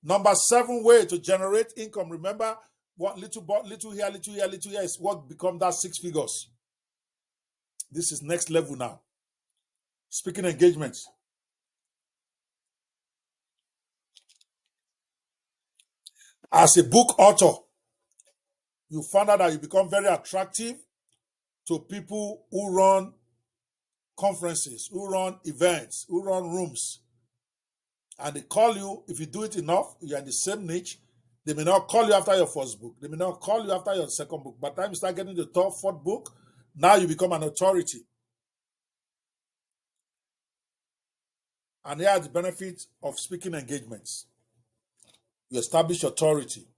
Number 7 way to generate income. Remember, what little here, little here, little here is what become that 6 figures. This is next level now. Speaking engagements. As a book author, you find out that you become very attractive to people who run conferences, who run events, who run rooms. And they call you, if you do it enough, you're in the same niche. They may not call you after your first book. They may not call you after your second book. By the time you start getting the third, fourth book, now you become an authority. And here are the benefits of speaking engagements. You establish authority,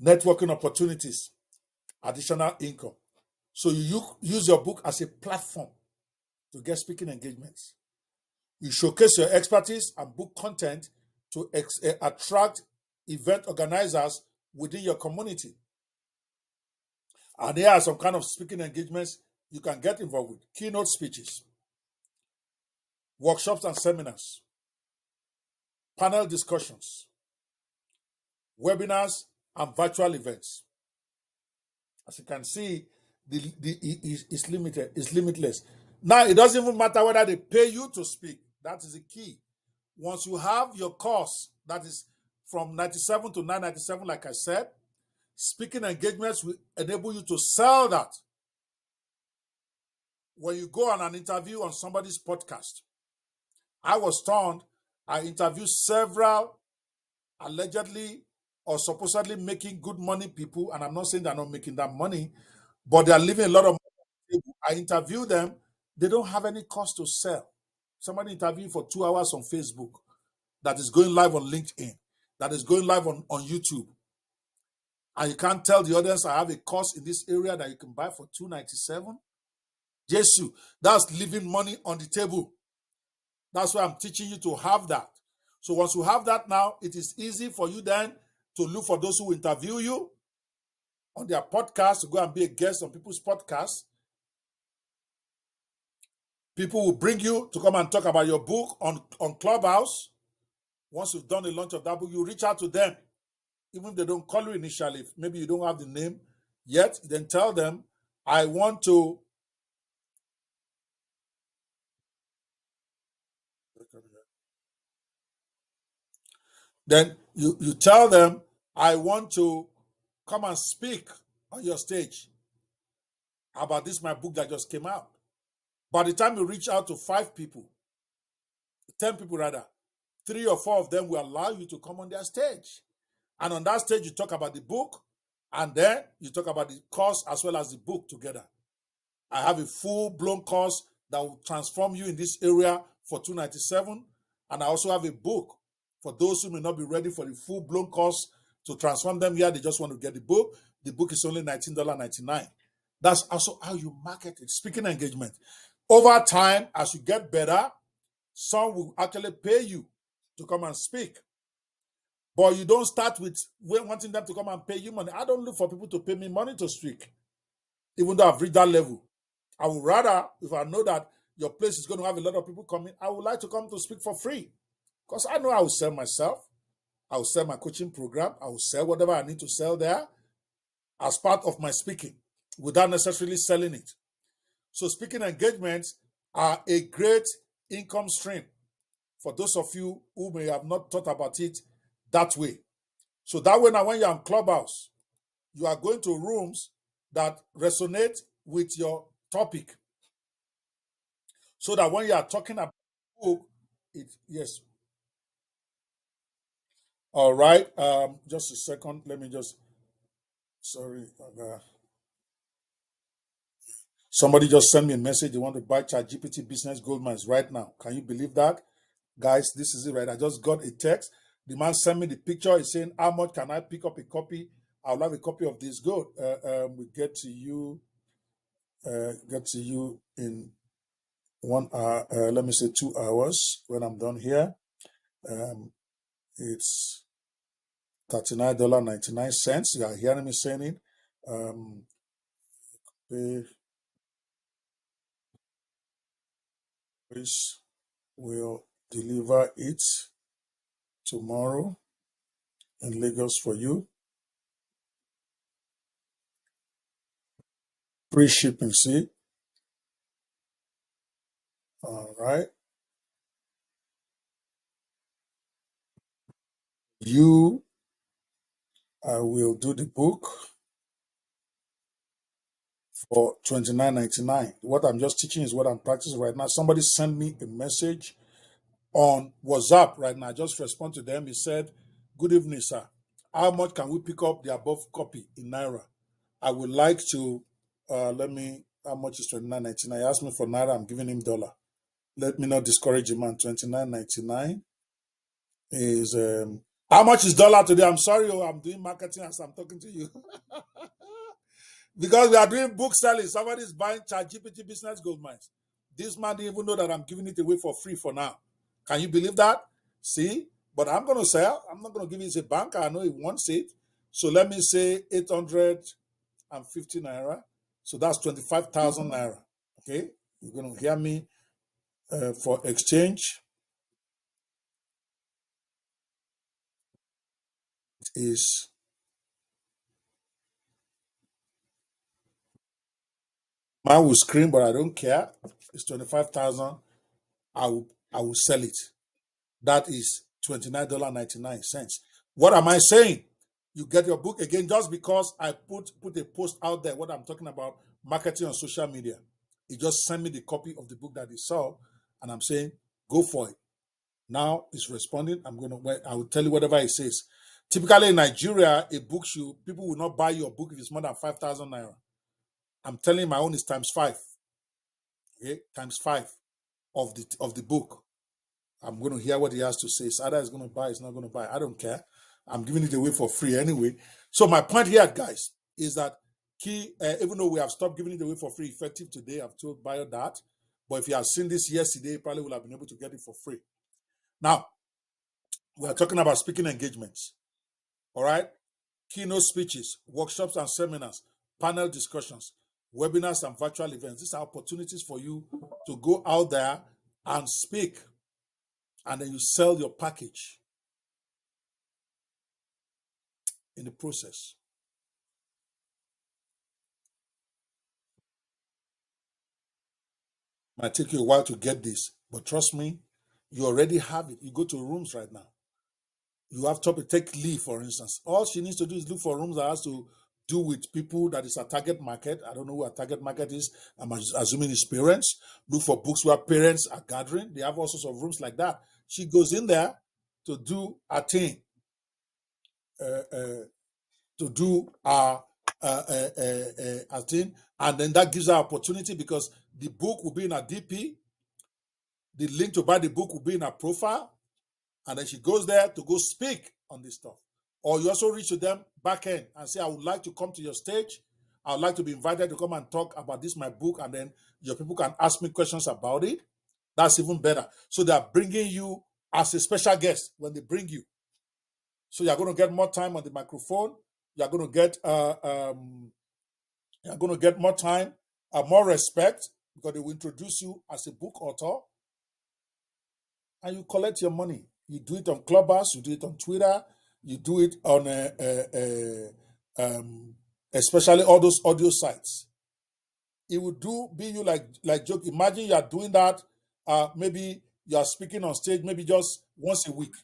networking opportunities, additional income. So you use your book as a platform to get speaking engagements. You showcase your expertise and book content to attract event organizers within your community. And here are some kind of speaking engagements you can get involved with. Keynote speeches, workshops and seminars, panel discussions, webinars, and virtual events. As you can see, it's limited, it's limitless. Now, it doesn't even matter whether they pay you to speak. That is the key. Once you have your course, that is from 97 to 997, like I said, speaking engagements will enable you to sell that. When you go on an interview on somebody's podcast, I was stunned. I interviewed several allegedly or supposedly making good money people, and I'm not saying they're not making that money, but they're living a lot of money. I interview them. They don't have any cost to sell. Somebody interviewed for 2 hours on Facebook that is going live on LinkedIn, that is going live on YouTube. And you can't tell the audience I have a course in this area that you can buy for $297. Jesus, that's leaving money on the table. That's why I'm teaching you to have that. So once you have that now, it is easy for you then to look for those who interview you on their podcast, to go and be a guest on people's podcasts. People will bring you to come and talk about your book on Clubhouse. Once you've done the launch of that book, you reach out to them. Even if they don't call you initially, maybe you don't have the name yet, then tell them, I want to. Then you tell them, I want to come and speak on your stage about this, my book that just came out. By the time you reach out to 5 people, 10 people rather, 3 or 4 of them will allow you to come on their stage. And on that stage, you talk about the book, and then you talk about the course as well as the book together. I have a full-blown course that will transform you in this area for $297. And I also have a book for those who may not be ready for the full-blown course to transform them here. They just want to get the book. The book is only $19.99. That's also how you market it. Speaking engagement. Over time, as you get better, some will actually pay you to come and speak. But you don't start with wanting them to come and pay you money. I don't look for people to pay me money to speak, even though I've reached that level. I would rather, if I know that your place is going to have a lot of people coming, I would like to come to speak for free. Because I know I will sell myself. I will sell my coaching program. I will sell whatever I need to sell there as part of my speaking without necessarily selling it. So speaking engagements are a great income stream for those of you who may have not thought about it that way. So that way now when you're on Clubhouse, you are going to rooms that resonate with your topic. So that when you are talking about book, yes. All right. Just a second. Let me just, sorry. Somebody just sent me a message. They want to buy ChatGPT Business Gold Mines right now. Can you believe that? Guys, this is it right. I just got a text. The man sent me the picture. He's saying, how much can I pick up a copy? I'll have a copy of this gold. We get to you in 1 hour. Let me say 2 hours when I'm done here. It's $39.99. You are hearing me saying it. This will deliver it tomorrow in Lagos for you. Free shipping, see? All right. I will do the book for $29.99. What I'm just teaching is what I'm practicing right now. Somebody sent me a message on WhatsApp right now. I just respond to them. He said, "Good evening, sir. How much can we pick up the above copy in Naira? I would like to, how much is $29.99? He asked me for Naira. I'm giving him dollar. Let me not discourage him, man. $29.99 is, how much is dollar today? I'm sorry, I'm doing marketing as I'm talking to you. Because we are doing book selling. Somebody's buying ChatGPT Business Gold Mines. This man didn't even know that I'm giving it away for free for now. Can you believe that? See? But I'm going to sell. I'm not going to give it to a bank. I know he wants it. So let me say 850 Naira. So that's 25,000 Naira. Okay? You're going to hear me for exchange. Is mine will scream, but I don't care. It's 25,000. I will sell it. That is $29.99. What am I saying? You get your book again just because I put a post out there. What I'm talking about, marketing on social media. He just sent me the copy of the book that he saw, and I'm saying, go for it. Now he's responding. I will tell you whatever he says. Typically in Nigeria, people will not buy your book if it's more than 5,000 Naira. I'm telling you, my own is times 5. Okay, times 5 of the book. I'm going to hear what he has to say. It's either he's going to buy, it's not going to buy. I don't care. I'm giving it away for free anyway. So my point here, guys, is that even though we have stopped giving it away for free effective today, I've told Bio that. But if you have seen this yesterday, you probably would have been able to get it for free. Now, we are talking about speaking engagements. All right? Keynote speeches, workshops and seminars, panel discussions, webinars and virtual events. These are opportunities for you to go out there and speak, and then you sell your package in the process. It might take you a while to get this, but trust me, you already have it. You go to rooms right now. You have to take Lee, for instance. All she needs to do is look for rooms that has to do with people that is a target market. I don't know who a target market is. I'm assuming it's parents. Look for books where parents are gathering. They have all sorts of rooms like that. She goes in there to do a thing, to do a thing, and then that gives her opportunity because the book will be in a DP. The link to buy the book will be in her profile, and then she goes there to go speak on this stuff. Or you also reach to them back end and say, I would like to come to your stage. I would like to be invited to come and talk about this, my book, and then your people can ask me questions about it. That's even better. So they are bringing you as a special guest when they bring you. So you're going to get more time on the microphone. You're going to get more time, more respect, because they will introduce you as a book author, and you collect your money. You do it on Clubhouse, you do it on Twitter, you do it on especially all those audio sites. It would be you like joke. Imagine you are doing that. Maybe you are speaking on stage, maybe just once a week.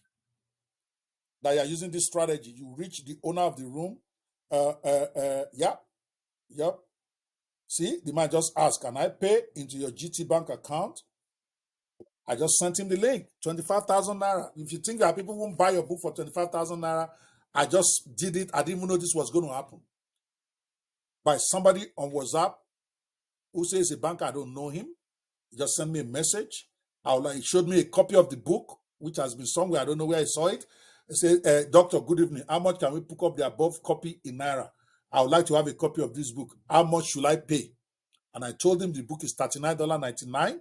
That you are using this strategy. You reach the owner of the room. Yep. See, the man just asked, can I pay into your GT Bank account? I just sent him the link, 25,000 Naira. If you think that people won't buy your book for 25,000 Naira, I just did it. I didn't even know this was going to happen. By somebody on WhatsApp who says a banker, I don't know him. He just sent me a message. He showed me a copy of the book, which has been somewhere. I don't know where I saw it. He said, Doctor, good evening. How much can we pick up the above copy in Naira? I would like to have a copy of this book. How much should I pay? And I told him the book is $39.99.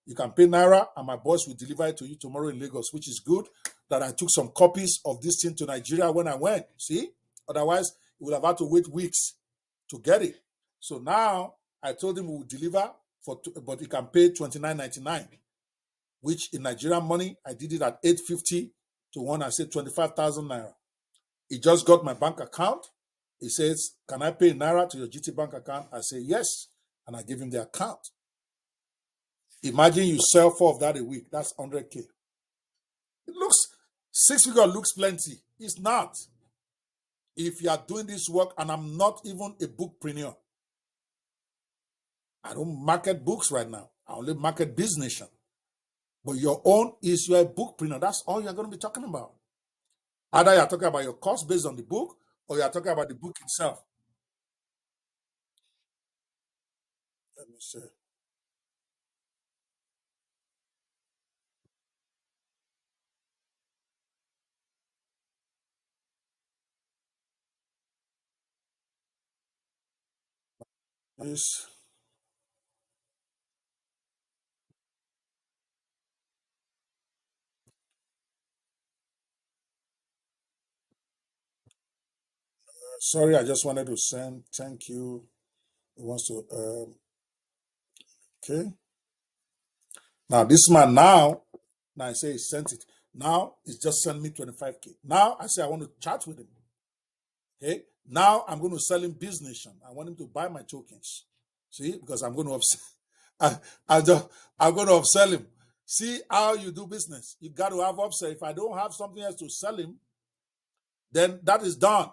You can pay Naira, and my boss will deliver it to you tomorrow in Lagos, which is good that I took some copies of this thing to Nigeria when I went. See? Otherwise, he would have had to wait weeks to get it. So now I told him we will deliver but he can pay $29.99. which in Nigerian money, I did it at 850 to one, I said 25,000 naira. He just got my bank account. He says, can I pay naira to your GT bank account? I say, yes. And I give him the account. Imagine you sell 4 of that a week. That's 100K. It looks, 6 figure looks plenty. It's not. If you are doing this work, and I'm not even a bookpreneur. I don't market books right now. I only market business. But your own is you're a bookpreneur. That's all you're going to be talking about. Either you're talking about your cost based on the book, or you're talking about the book itself. Let me see. Yes. Sorry, I just wanted to send thank you. He wants to, okay. Now, this man now I say he sent it. Now, he's just sent me 25K. Now, I say I want to chat with him. Okay. Now, I'm going to sell him business. I want him to buy my tokens. See, because I'm going to upsell. I'm going to upsell him. See how you do business. You got to have upsell. If I don't have something else to sell him, then that is done.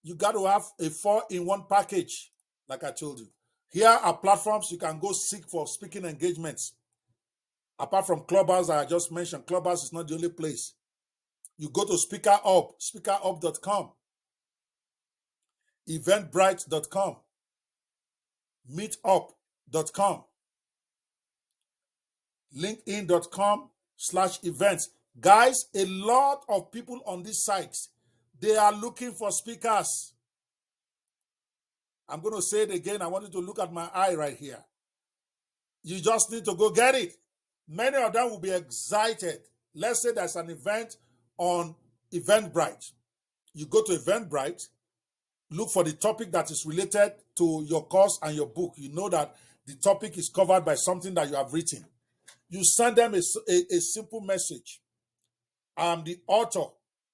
You got to have a 4-in-1 package, like I told you. Here are platforms you can go seek for speaking engagements. Apart from Clubhouse, I just mentioned, Clubhouse is not the only place. You go to SpeakerUp, speakerup.com, eventbrite.com, meetup.com, linkedin.com/events. Guys, a lot of people on these sites, they are looking for speakers. I'm going to say it again. I want you to look at my eye right here. You just need to go get it. Many of them will be excited. Let's say there's an event on Eventbrite. You go to Eventbrite, look for the topic that is related to your course and your book. You know that the topic is covered by something that you have written. You send them a simple message. I'm the author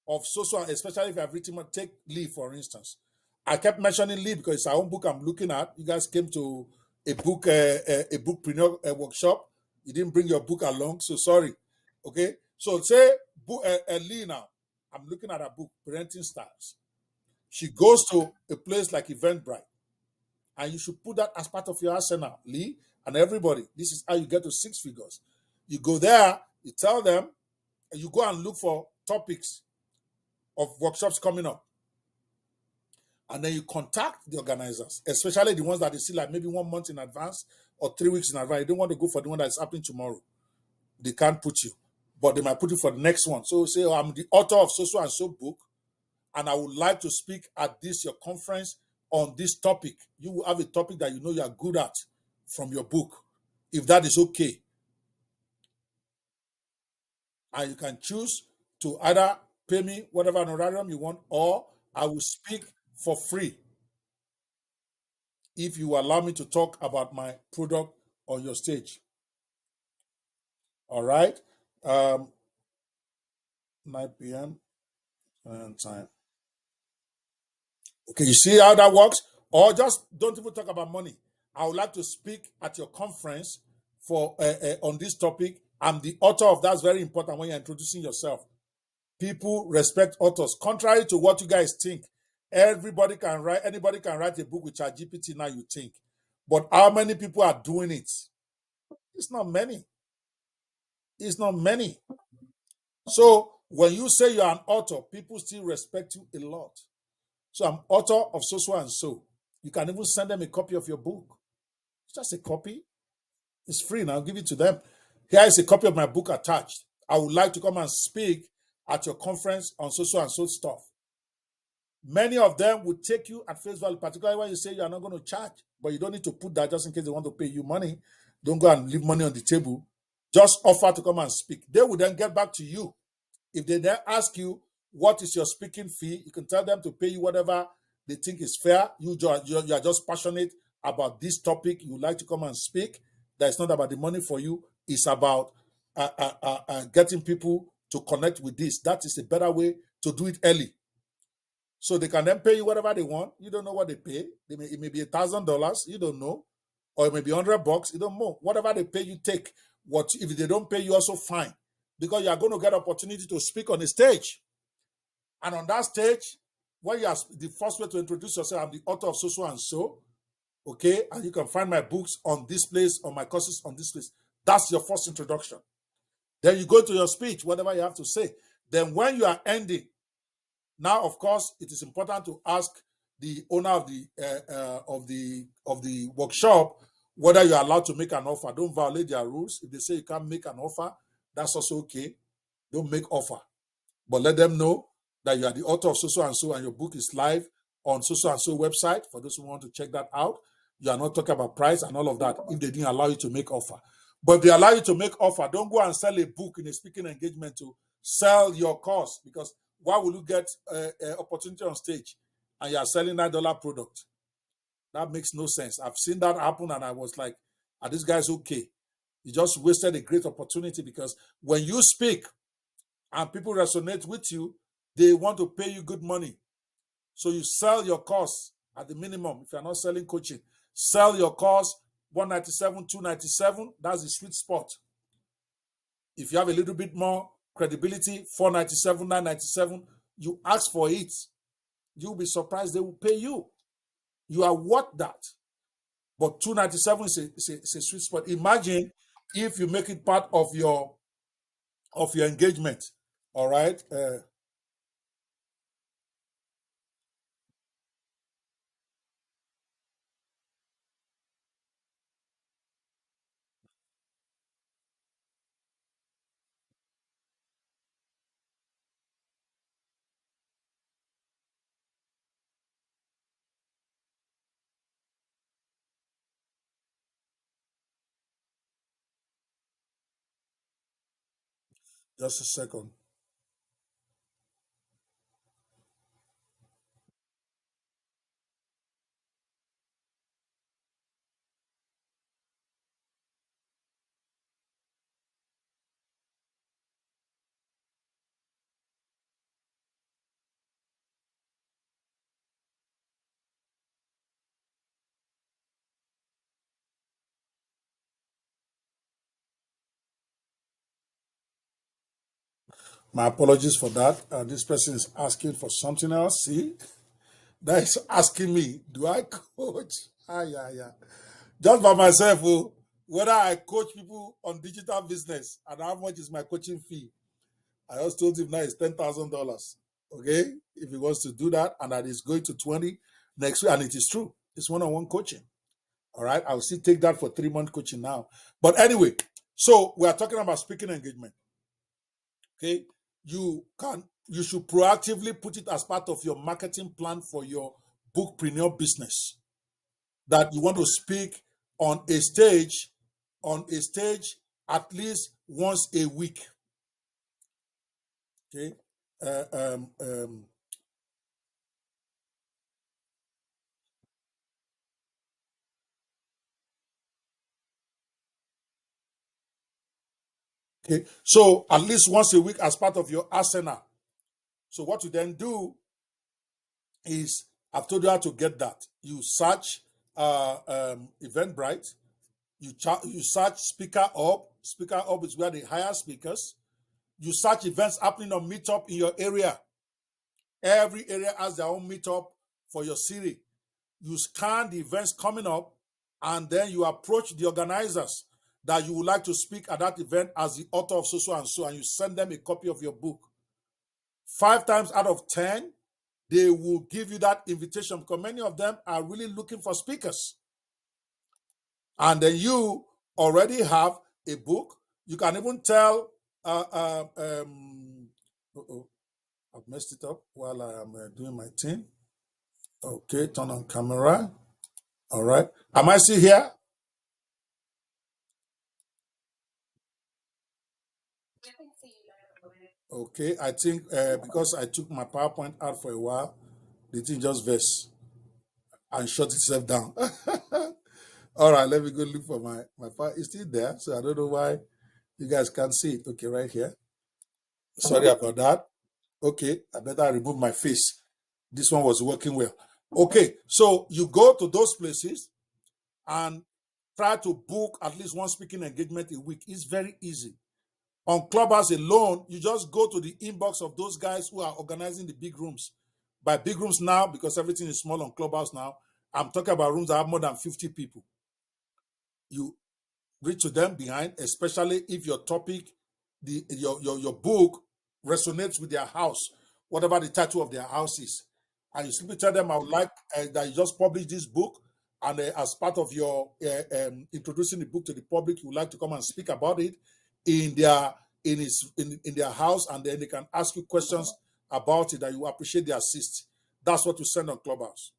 of social, especially if I've written, take Lee, for instance. I kept mentioning Lee because it's our own book I'm looking at. You guys came to a bookpreneur workshop. You didn't bring your book along, so sorry. Okay, so say Lee now. I'm looking at her book, Parenting Styles. She goes to a place like Eventbrite, and you should put that as part of your arsenal, Lee, and everybody. This is how you get to 6 figures. You go there, you tell them, and you go and look for topics of workshops coming up. And then you contact the organizers, especially the ones that they see like maybe 1 month in advance or 3 weeks in advance. You don't want to go for the one that's happening tomorrow. They can't put you, but they might put you for the next one. So say, oh, I'm the author of so and so book, and I would like to speak at this your conference on this topic. You will have a topic that you know you are good at from your book, if that is okay. And you can choose to either pay me whatever honorarium you want, or I will speak for free if you allow me to talk about my product on your stage. All right. 9 p.m. time. Okay, you see how that works? Or just don't even talk about money. I would like to speak at your conference for on this topic. I'm the author of that's very important when you're introducing yourself. People respect authors. Contrary to what you guys think, anybody can write a book with ChatGPT now, you think. But how many people are doing it? It's not many. It's not many. So when you say you're an author, people still respect you a lot. So I'm author of so and so. You can even send them a copy of your book. It's just a copy. It's free now. I'll give it to them. Here is a copy of my book attached. I would like to come and speak at your conference on so and so stuff. Many of them would take you at face value, particularly when you say you are not going to charge. But you don't need to put that just in case they want to pay you money. Don't go and leave money on the table. Just offer to come and speak. They will then get back to you. If they then ask you, what is your speaking fee? You can tell them to pay you whatever they think is fair. You are just passionate about this topic. You would like to come and speak. That is not about the money for you. is about getting people to connect with this. That is a better way to do it early. So they can then pay you whatever they want. You don't know what they pay. It may be $1,000. You don't know. Or it may be $100. You don't know. Whatever they pay, you take. What if they don't pay you, also fine. Because you are going to get opportunity to speak on the stage. And on that stage, when you are the first way to introduce yourself, I'm the author of so and so. Okay. And you can find my books on this place, or my courses on this place. That's your first introduction. Then you go to your speech, whatever you have to say. Then when you are ending, now, of course, it is important to ask the owner of the workshop whether you are allowed to make an offer. Don't violate their rules. If they say you can't make an offer, that's also okay. Don't make offer, but let them know that you are the author of so and so, and your book is live on so and so website. For those who want to check that out, you are not talking about price and all of that if they didn't allow you to make offer. But if they allow you to make offer, don't go and sell a book in a speaking engagement to sell your course, because why will you get opportunity on stage and you are selling $9 product? That makes no sense. I've seen that happen, and I was like, are these guys okay? You just wasted a great opportunity, because when you speak and people resonate with you, they want to pay you good money. So you sell your course at the minimum. If you're not selling coaching, sell your course $197, $297. That's the sweet spot. If you have a little bit more credibility, $497, $997, you ask for it. You'll be surprised they will pay you. You are worth that. But $297 is a sweet spot. Imagine if you make it part of your engagement. All right. Just a second. My apologies for that. This person is asking for something else. See, that is asking me, do I coach? Yeah. Just by myself, whether I coach people on digital business and how much is my coaching fee. I just told him now it's $10,000. Okay, if he wants to do that, and that is going to 20 next week, and it is true, it's one-on-one coaching. All right, I'll still take that for 3-month coaching now. But anyway, so we are talking about speaking engagement. Okay, you should proactively put it as part of your marketing plan for your bookpreneur business, that you want to speak on a stage at least once a week. Okay. Okay, so at least once a week as part of your arsenal. So what you then do is, I've told you how to get that. You search Eventbrite. You search Speaker Up. Speaker Up is where they hire speakers. You search events happening on Meetup in your area. Every area has their own Meetup for your city. You scan the events coming up, and then you approach the organizers that you would like to speak at that event as the author of so and so, and you send them a copy of your book. 5 times out of 10, they will give you that invitation, because many of them are really looking for speakers. And then you already have a book. You can even tell, I've messed it up while I am doing my thing. Okay, turn on camera. All right. Am I still here? Okay, I think because I took my PowerPoint out for a while, the thing just versed and shut itself down. All right, let me go look for my file. It's still there, so I don't know why You guys can see it. Okay, right here. Sorry about that. Okay, I better remove my face. This one was working well. Okay, so you go to those places and try to book at least one speaking engagement a week. It's very easy. On Clubhouse alone, you just go to the inbox of those guys who are organizing the big rooms. By big rooms now, because everything is small on Clubhouse now, I'm talking about rooms that have more than 50 people. You reach to them behind, especially if your topic, your book resonates with their house, whatever the title of their house is. And you simply tell them, I would like that you just publish this book, and as part of your introducing the book to the public, you would like to come and speak about it in their house, and then they can ask you questions about it that you appreciate their assist. That's what you send on Clubhouse.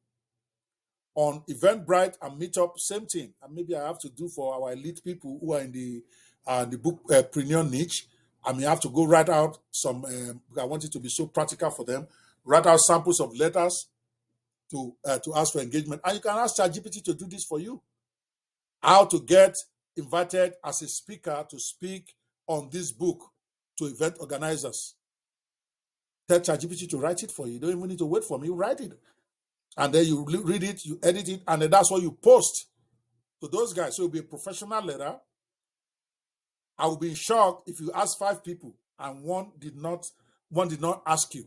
On Eventbrite and Meetup, same thing. And maybe I have to do for our elite people who are in the bookpreneur niche. I may have to go write out some. I want it to be so practical for them. Write out samples of letters to ask for engagement, and you can ask ChatGPT to do this for you. How to get invited as a speaker to speak on this book to event organizers. Tell ChatGPT to write it for you. You don't even need to wait for me. You write it. And then you read it, you edit it, and then that's what you post to those guys. So it'll be a professional letter. I will be in shock if you ask 5 people and one did not ask you.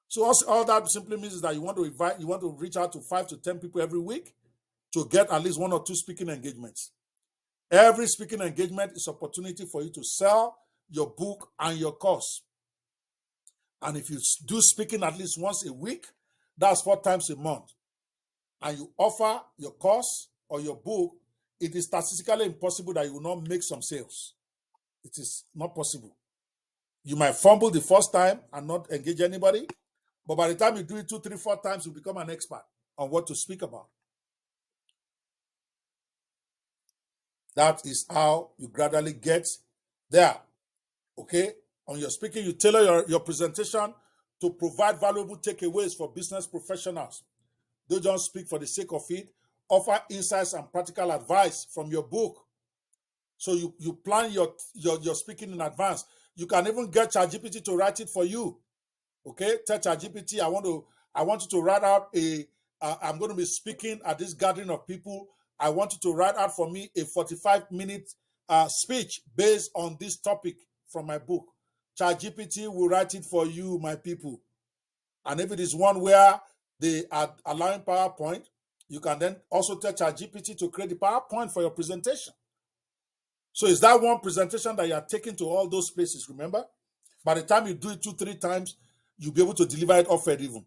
So all that simply means is that you want to reach out to 5 to 10 people every week to get at least 1 or 2 speaking engagements. Every speaking engagement is opportunity for you to sell your book and your course. And if you do speaking at least once a week, that's 4 times a month, and you offer your course or your book, it is statistically impossible that you will not make some sales. It is not possible. You might fumble the first time and not engage anybody, but by the time you do it 2, 3, 4 times, you become an expert on what to speak about. That is how you gradually get there. Okay? On your speaking, you tailor your presentation to provide valuable takeaways for business professionals. Don't just speak for the sake of it. Offer insights and practical advice from your book. So you plan your speaking in advance. You can even get ChatGPT to write it for you. Okay? Tell ChatGPT, I want you to write out I'm going to be speaking at this gathering of people. I want you to write out for me a 45-minute speech based on this topic from my book. ChatGPT will write it for you, my people. And if it is one where they are allowing PowerPoint, you can then also tell ChatGPT to create the PowerPoint for your presentation. So it's that one presentation that you are taking to all those places, remember? By the time you do it 2, 3 times, you'll be able to deliver it offered even.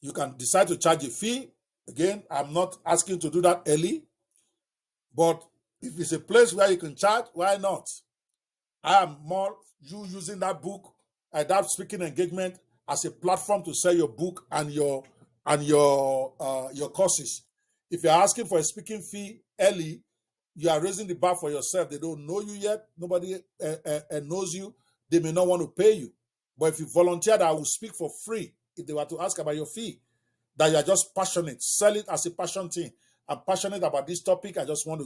You can decide to charge a fee. Again, I'm not asking you to do that early, but if it's a place where you can charge, why not? I am more you using that book, that speaking engagement as a platform to sell your book and your courses. If you're asking for a speaking fee early, you are raising the bar for yourself. They don't know you yet. Nobody knows you. They may not want to pay you. But if you volunteer that I will speak for free, if they were to ask about your fee, that you are just passionate, sell it as a passion thing. I'm passionate about this topic. I just want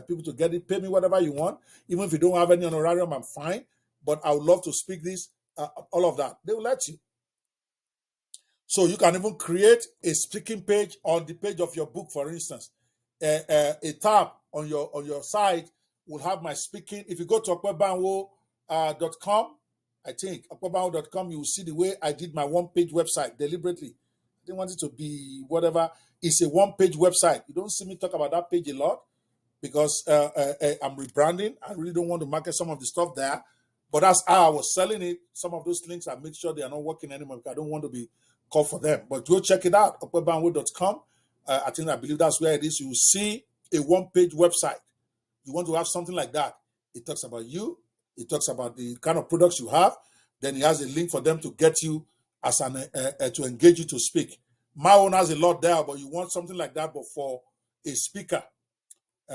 people to get it. Pay me whatever you want. Even if you don't have any honorarium, I'm fine. But I would love to speak this, all of that. They will let you. So you can even create a speaking page on the page of your book, for instance. A tab on your site will have my speaking. If you go to opebanwo.com, I think, opebanwo.com, you will see the way I did my one-page website deliberately. I didn't want it to be whatever. It's a one-page website. You don't see me talk about that page a lot because I'm rebranding. I really don't want to market some of the stuff there. But that's how I was selling it. Some of those links, I made sure they are not working anymore because I don't want to be called for them. But go check it out, opebanwo.com. I believe that's where it is. You will see a one-page website. You want to have something like that. It talks about you. It talks about the kind of products you have. Then it has a link for them to get you as to engage you to speak. My own has a lot there, but you want something like that, but for a speaker,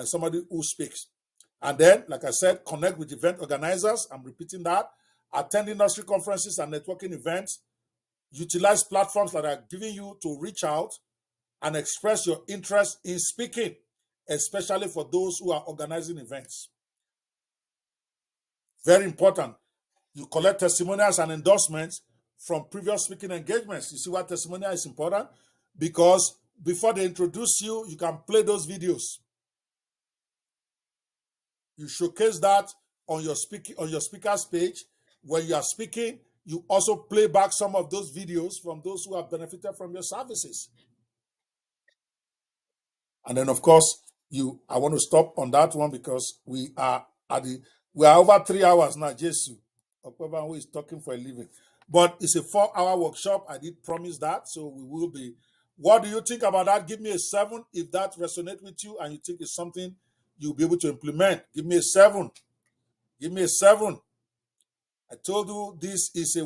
somebody who speaks. And then, like I said, connect with event organizers. I'm repeating that. Attend industry conferences and networking events. Utilize platforms that are giving you to reach out and express your interest in speaking. especially for those who are organizing events. Very important. You collect testimonials and endorsements from previous speaking engagements. You see why testimonial is important? Because before they introduce you, you can play those videos. You showcase that on your speaker's page. When you are speaking, you also play back some of those videos from those who have benefited from your services. And then, of course, I want to stop on that one because we are over 3 hours now. Jesus, Ope Banwo is talking for a living. But it's a 4-hour workshop. I did promise that, so we will be. What do you think about that? Give me a 7 if that resonates with you and you think it's something you'll be able to implement. Give me a 7. Give me a 7. I told you this is a